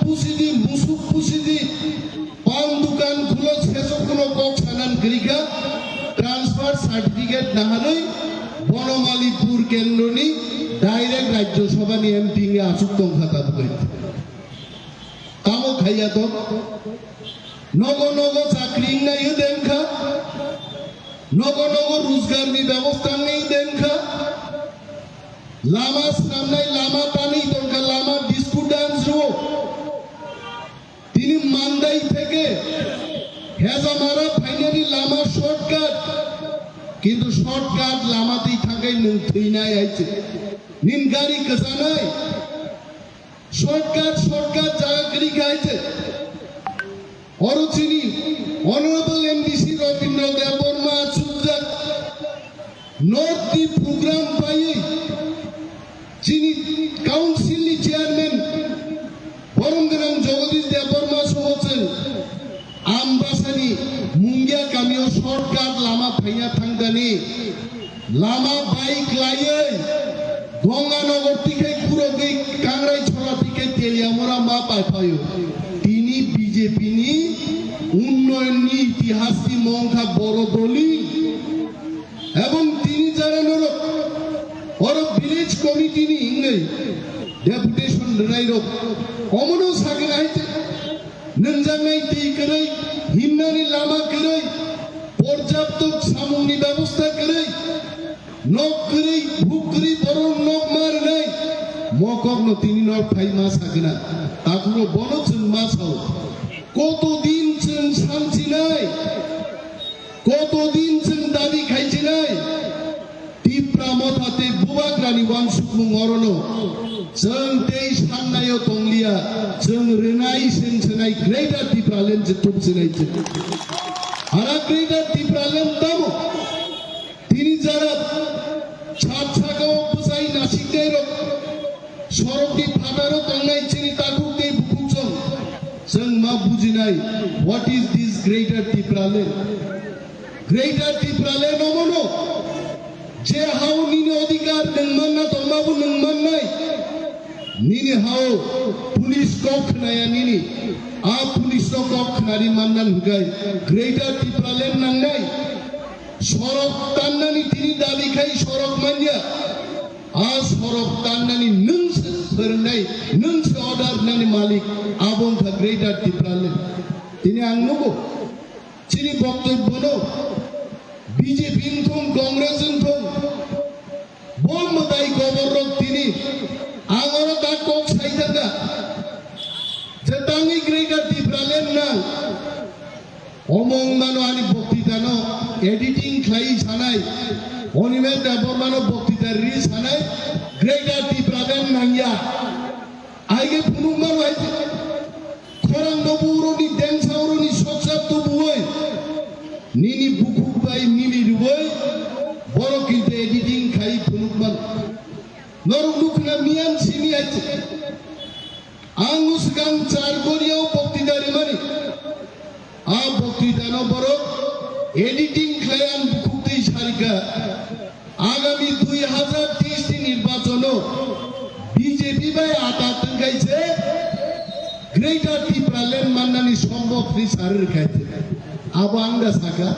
পুষিদি মুসুক পুষিদি পান দোকান খুলো সেসব কোনো কক সানান করিকা ট্রান্সফার সার্টিফিকেট না হারই বনমালীপুর কেন্দ্রনি ডাইরেক্ট রাজ্যসভা নি এমপি এ আসুকতম খাতা কইতে কামো খাইয়া তো নগ নগ চাকরি নাই দেখা নগ নগ রোজগার নি ব্যবস্থা নেই দেখা লামা সামনে লামা পানি দরকার লামা ডিস্কো ডান্স রো তিনি মান্দাই থেকে হেজামারা ফাইনালি লামা শর্টকাট কিন্তু শর্টকাট লামাতেই থাকাই নং থইনাই আইছে নিন গাড়ি কসানাই শর্টকাট জায়গা করি গাইছে অরুচিনি অনারেবল এমডিসি রবীন্দ্র দেববর্মা সুজাত নর্থ দি প্রোগ্রাম পাই যিনি কাউন্সিল চেয়ারম্যান বরমগ্রাম জগদীশ দেববর্মা সহছেন আমবাসানি মুঙ্গিয়া কামিও শর্টকাট লামা ফাইয়া থাঙ্গানি লামা বাইক লাইয়ে গঙ্গানগর থেকে পুরো কাংরাই ছড়া থেকে তেলিয়ামরা মা পাইপায়ো তিনি বিজেপি নি উন্নয়ন নি ইতিহাস নি মংখা বড় দলি এবং তিনি জানেন ওর ভিলেজ কমিটি নি ইংলাই ডেপুটেশন রাইরো অমনো সাগর আইতে নঞ্জাঙ্গাই টি করে হিমনানি লামা করে পর্যাপ্ত সামগ্রী ব্যবস্থা করে নক করে ভুক করে বড় নক মার নাই মকগ্ন তিনি নক ফাই মাস আগনা তাকুলো বড় চুন মাস হাও কতদিন চুন শান্তি নাই কতদিন চুন দাবি খাইছি নাই টিপ্রা মথাতে বুবাগ্রানি ওয়াংসুকমু মরনো जों दै साननायाव दंलिया जों रोनाय सेनसनाय ग्रेटार टिप्रालेन जे तबसनाय जे आरा ग्रेटार टिप्रालेन दामो তিনি যারা ছাদ ছাগাও বুঝাই নাসিকদের সরকটি ফাটারও তংনাই চিনি তাকুতে বুকুচং जों मा বুঝিনাই হোয়াট ইজ দিস গ্রেটার টিপ্রালেন অমনো যে হাউ নিনি অধিকার নংমান না তংমাবু নংমান নাই নিনি হাও পুলিশ কক নায়া নিনি আ পুলিশ কক নারি মান্নান হুগাই গ্রেটার টিপ্রালেন নাংনাই সড়ক টান্নানি তিনি দাবি খাই সড়ক মানিয়া আ সড়ক টান্নানি নংস ফরনাই নংস অর্ডার নানি মালিক আবং খা গ্রেটার টিপ্রালেন তিনি আংনগো চিনি বক্তব্য নো বিজেপি থং কংগ্রেস থং বলমতাই গবরক তিনি আগরো তা কক সাইদাগা যে তাঙ্গি গ্রেটার টিপ্রালেন না অমংমানো আনি বক্তৃতানো এডিটিং খাই ছানাই অনিমেষ দেববর্মানো বক্তৃতা রি ছানাই গ্রেটার টিপ্রালেন নাঙ্গিয়া আইগে ফুনুমানো আইছে খরাং নবুরনি দেংসাউরনি সৎসাব তো বুই নিনি বুকুক বাই মিলি রুবই বড় কিন্তু এডিটিং খাই ফুনুকমান নরক লুকনা মিয়ান সিনি আইছে আঙ্গুস গাং চার করিয়াও বক্তৃতা রে মানি আ বক্তৃতা ন বড় এডিটিং খায়ান বুকুকতেই সারিকা আগামী 2023 নির্বাচন বিজেপি বাই আতাতন গাইছে গ্রেটার টিপ্রালেন মান্নানি সম্ভব নি সারের খাইতে আবো আংগা সাকা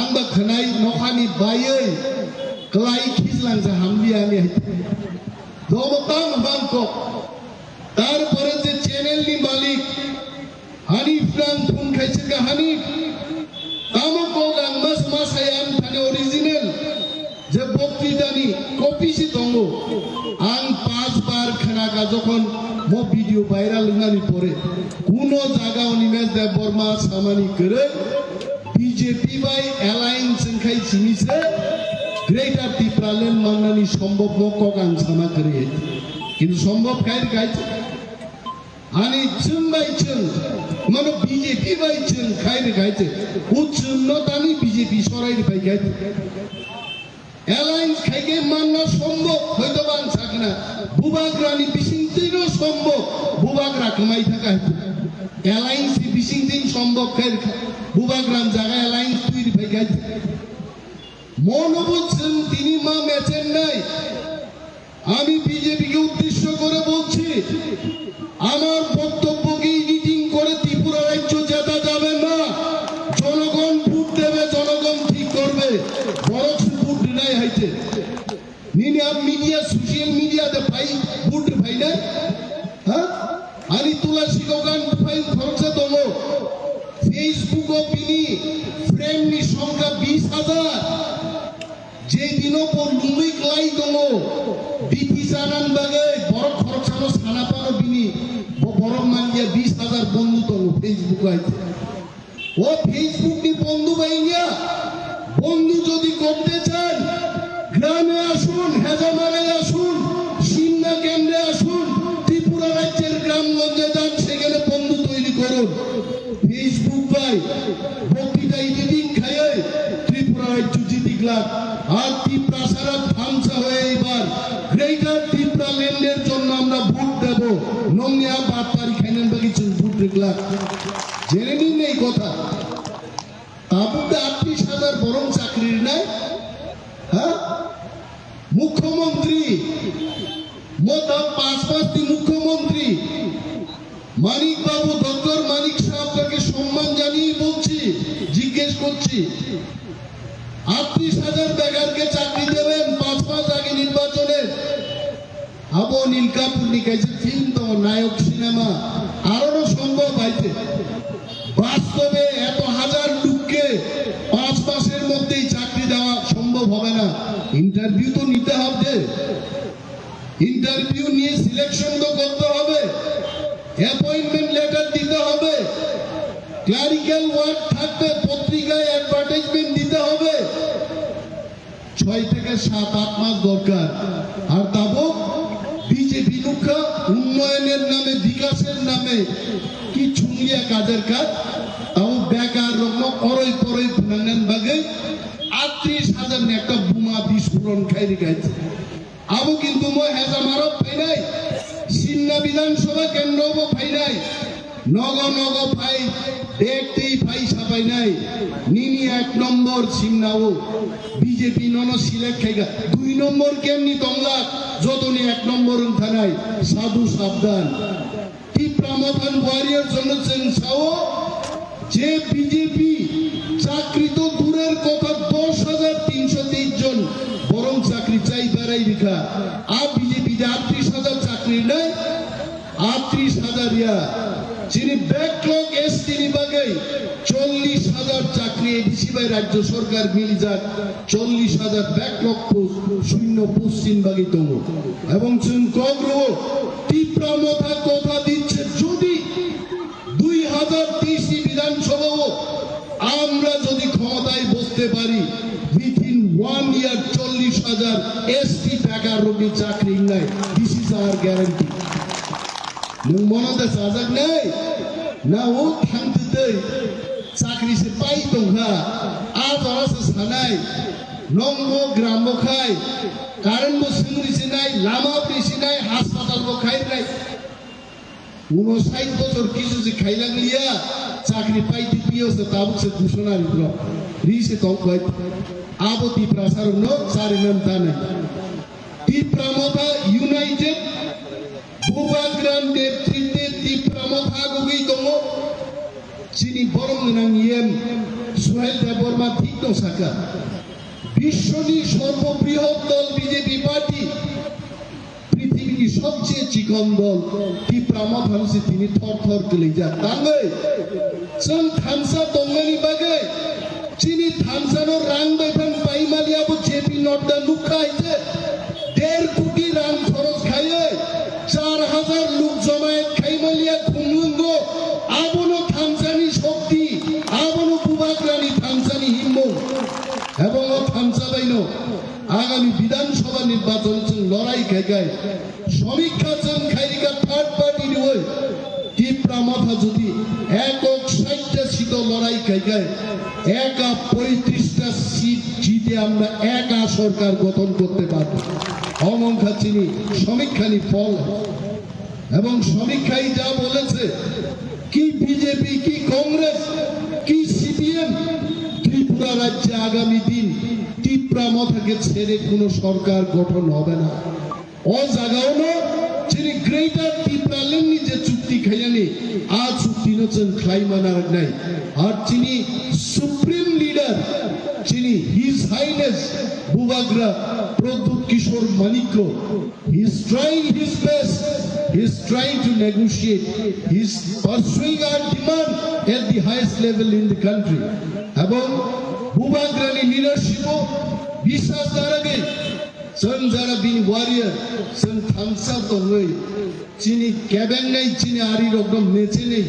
আংবা খনাই নখানি বাইয়ে ক্লাই খিজলাং যা হামলিয়ানি হাইতে দমতাং বাংকো তারপরে যে চ্যানেল নি মালিক হানিফ রাং ফোন খাইছে কা হানিফ তামকো গাং মাস মাসায়ান থানে অরিজিনাল যে বক্তৃতানি কপিসি দঙ্গ আং 5 বার খানাকা যখন মো ভিডিও ভাইরাল হইনানি পরে কোন জায়গা অনিমেষ দেববর্মা সামানি করে বিজেপি বাই অ্যালায়েন্স খাই চিনিছে গ্রেটার টিপ্রালেন মান্নানি সম্ভব মকগাং সামা করে কিন্তু সম্ভব খাই গাইছে আনি চুন বাই চুন মানে বিজেপি বাই চুন খাই গাইছে ও চুন্নতানি বিজেপি সরাই পাই গাইছে অ্যালায়েন্স খাইকে মান্না সম্ভব হয়তো বান থাকনা বুবাগ্রানি বিশিংতেও সম্ভব বুবাগ্রা কমাই থাকা অ্যালায়েন্স বিশিংতেই সম্ভব খাই বুবাগ্রাম জায়গা অ্যালায়েন্স তৈরি পাই গাইছে মনে বলছেন তিনি মা মেচেন নাই আমি বিজেপিকে উদ্দেশ্য করে বলছি আমার বক্তব্যকে এডিটিং করে ত্রিপুরা রাজ্য জেতা যাবে না। জনগণ ভোট দেবে, জনগণ ঠিক করবে। বড় ভোট নাই হইতে মিডিয়া সোশ্যাল মিডিয়াতে ভাই ভোট ভাই না হ্যাঁ আমি তুলসী দোকান ফাইল খরচা দেবো ফেসবুক পিনি ফ্রেন্ডনি সংখ্যা 20,000 যেদিনও লুমিক লাই দেবো বিধি জানান বাগে বড় খরচানো সানা পানো বিনি বড় মানিয়া 20,000 বন্ধু দেবো ফেসবুক আইতে ও ফেসবুক নি বন্ধু বাইনিয়া বন্ধু যদি করতে চান গ্রামে আসুন, হেজামারে আসুন, সিমনা কেন্দ্রে আসুন, ত্রিপুরা রাজ্যের গ্রামগঞ্জে যান, সেখানে বন্ধু তৈরি করুন। ফেসবুক ভাই বক্তৃতা এডিটিং খাইয়ে ত্রিপুরা রাজ্য জিতি গেলাম। আর ত্রিপুরা সারা ধামসা হয়ে এবার গ্রেটার ত্রিপুরা ল্যান্ডের জন্য আমরা ভোট দেব। নঙ্গিয়া বাটপারি খাইনেন বাকি ভোট দেখলাম জেনে নিন এই কথা। তারপরে 38,000 বরং চাকরির নাই হ্যাঁ মুখ্যমন্ত্রী মোটা 5 মুখ্যমন্ত্রী মানিক বাবু ডক্টর মানিক সাহেবকে সম্মান জানিয়ে বলছি, জিজ্ঞেস করছি 38,000 বেকারকে চাকরি দেবেন 5 মাস আগে নির্বাচনে। আবো নীলকাপুর নিকাইছে ফিল্ম তো নায়ক সিনেমা আরো সম্ভব হইতে বাস্তবে এত হাজার লোককে 5 মাসের মধ্যেই চাকরি দেওয়া সম্ভব হবে না। ইন্টারভিউ তো নিতে হবে, ইন্টারভিউ নিয়ে সিলেকশন তো করতে হবে, অ্যাপয়েন্টমেন্ট লেটার দিতে হবে, ক্লারিক্যাল ওয়ার্ক থাকবে, পত্রিকায় অ্যাডভার্টাইজমেন্ট দিতে হবে। 6 থেকে 7-8 মাস দরকার। আর তাবো বিজেপি লুকা উন্নয়নের নামে বিকাশের নামে কি ছুঁড়িয়া কাজের কাজ তাও বেকার রকম অরই পরই ফুনাঙ্গান বাগে 38,000 একটা বোমা বিস্ফোরণ খাইতে খাইছে। আবু কিন্তু মই হেজা মারব পাই নাই, সিন্না বিধানসভা কেন্দ্রও পাই নাই, নগ পাই দেখতেই পাই সাপাই নাই। নিনি 1 নম্বর সিন্নাও বিজেপি নন সিলেক্ট খাইগা 2 নম্বর কেমনি তমলা যতনি 1 নম্বর থানায় সাধু সাবধান। টিপ্রামথান ওয়ারিয়ার জন্য চেনসাও যে বিজেপি চাকরি তো দূরের কথা 10,323 জন বরং চাকরি চাই বেড়াই রেখা। আর বিজেপি যে 38,000 চাকরি নাই 38,000 ইয়া যিনি ব্যাকলগ এসটি বিভাগে 40,000 চাকরি এডিসি বাই রাজ্য সরকার মিল যাক 40,000 ব্যাকলগ পোস্ট শূন্য পশ্চিম ভাগে তম এবং কগ্রহ তীব্রা মাথা কথা দিচ্ছে যদি 2023 বিধানসভাও আমরা যদি ক্ষমতায় বসতে পারি উইথিন 1 ইয়ার 40,000 এসটি বেকার রোগী চাকরি নাই। This is our guarantee. মনে সাজাক নাই না ও থামতে চাকরি সে পাই তোমরা আজ ওরা সানাই নঙ্গ গ্রাম খাই কারেন্ট সিংড়ি নাই লামা বেশি নাই হাসপাতাল খাই নাই 59 বছর কিছু যে খাই লাগলিয়া চাকরি পাইতে পিওছে তাবুছে ঘোষণার ভিতর রিসে তঙ্কাই আবতি প্রাসার ন চারি নাম তানে তীব্রামথা ইউনাইটেড ভূবাগ্রাম নেতৃত্বে তীব্রামথা গুগি দङ যিনি বরং নাং ইএম সোহেল দেববর্মা ঠিক সাকা বিশ্বনি সর্ববৃহৎ দল বিজেপি পার্টি পৃথিবীর সবচেয়ে চিকন দল তীব্রামথা হচ্ছে তিনি থর গলে যা তাঙ্গৈ जों थामसा दंगनि बागै चिनी थामसानो रां बेफान पाइमालियाबो जेपी नड्डा लुखाइছে 1.5 কোটি रां खरच खायो 4,000 लोक जमायत खाइमालिया खुंगुंगो आबनो थामसानि शक्ति आबनो बुबाग्रानि थामसानि हिम्मो এবং থামসা বাইনো আগামী বিধানসভা নির্বাচন লড়াই খাইগায় সমীক্ষা চং খাইরিকা থার্ড পার্টি নিয়ে তীব্রামথা যদি একক 60টা সিট লড়াই খাইগায় একা 35টা সিট জিতে আমরা একা সরকার গঠন করতে পারব। অমংখা চিনি সমীক্ষানি ফল এবং সমীক্ষাই যা বলেছে কি বিজেপি কি কংগ্রেস কি সিপিএম ত্রিপুরা রাজ্যে আগামী দিন তীব্রামথাকে ছেড়ে কোনো সরকার গঠন হবে না। ও জায়গাও না যিনি greater Tipralenni je chukti khayani a chukti no chen khlai mana nai ar chini supreme leader chini his highness Bubagra Pradut Kishore Manikko he is trying his best he is trying to negotiate he is pursuing our demand at the highest level in the country ebong Bubagrani leadership বিশ্বাস দ্বারাগে সন যারা বিন warrior সন থামসা তঙ্গই চিনি কেবেঙ্গাই চিনি আরি রকম নেচে নেই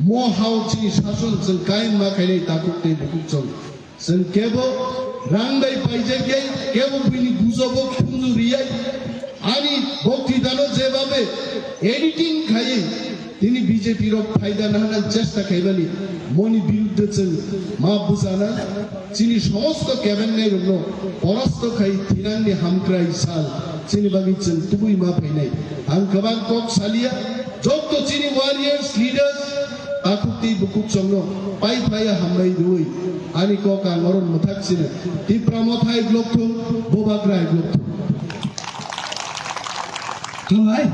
মো হাও চিনি শাসন সন কায়েম মা খাইলে তাকুতে বুকুচং সন কেবো রাঙ্গাই পাইজে গে কেবো বিনি গুজবো খুন্দু রিয়াই আনি বক্তৃতানো যেভাবে এডিটিং খাইয়ে তিনি বিজেপির ফায়দা নাহানার চেষ্টা খাইবানি মনি বিরুদ্ধে মা বুঝানা চিনি সমস্ত ক্যাবেন্নাই রগ্ন পরাস্ত খাই থিনাংনি হামক্রাই সাল চিনি বাগিছেন তুবুই মা ফাইনাই আং গোবাং কক সালিয়া যত চিনি ওয়ারিয়ার্স লিডার্স তাকুতি বুকুক চংন পাই ফাইয়া হামরাই রুই আনি কক আং অরন মথাকছিন তিপ্রামথাই গ্লবথু বোবাগ্রাই গ্লবথু Tumai,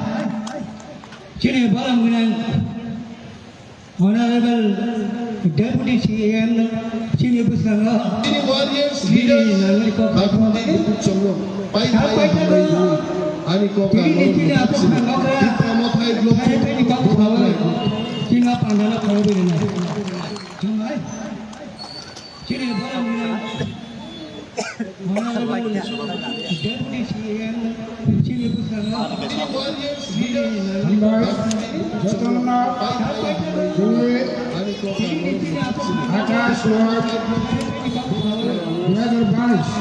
Chini Balangunan, Honorable Deputy CM, Chini Busanga, Chini warriors, leaders, Takuti Bukchongno, Pai Pai Hamrai Dui, Ani Koka Moro, Tipramothai Global, China Pandana Korobina. Tumai, Chini Balangunan, Honorable Deputy CM, Chini Busanga, warriors, leaders, Jatana Dui Akash Lord Brother Banish